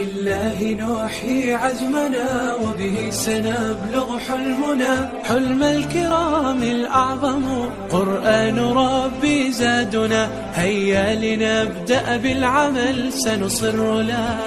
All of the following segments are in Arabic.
بالله نوحي عزمنا وبه سنبلغ حلمنا، حلم الكرام الأعظم قرآن ربي زادنا. هيا لنبدأ بالعمل، سنصر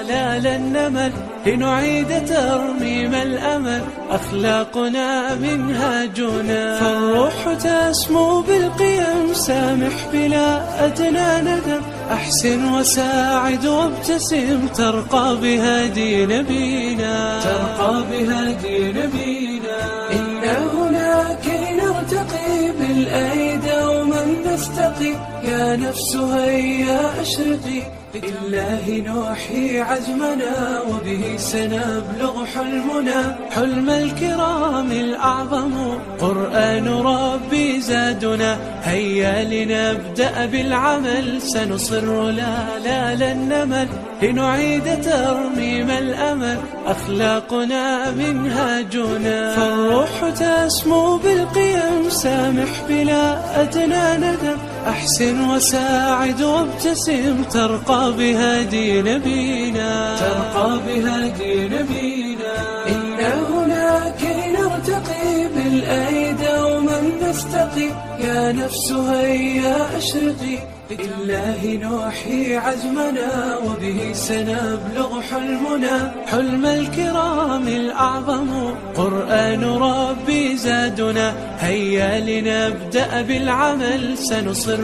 لا لن نمل، لنعيد ترميم الأمل، أخلاقنا منهاجنا. فالروح تسمو بالقيم، سامح بلا أدنى ندم، أحسن وساعد وابتسم، ترقى بهدي نبينا، ترقى بهدي نبينا. إنا هنا كي نرتقي بالأيدي ومن نستقي، يا نفس هيا أشرقي، بالله نوحي عزمنا وبه سنبلغ حلمنا، حلم الكرام الأعظم قرآن ربي زادنا. هيا لنبدأ بالعمل، سنصر لا لن نمل، لنعيد ترميم الأمل، أخلاقنا منهاجنا. فالروح تسمو بالقيم، سامح بلا أدنى ندم، أحسن وساعد وابتسم، ترقى بهدي نبينا، ترقى بهدي نبينا. إنا هنا كي نرتقي بالأيدي ومن نستقي، يا نفس هيا أشرقي، بالله نوحي عزمنا وبه سنبلغ حلمنا، حلم الكرام الأعظم قرآن ربي زادنا. هيا لنبدأ بالعمل، سنصر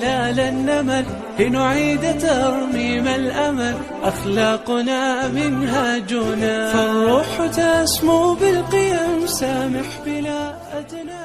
لا لن نمل، لنعيد ترميم الأمل، أخلاقنا منهاجنا. فالروح تسمو بالقيم، سامح بلا أدنى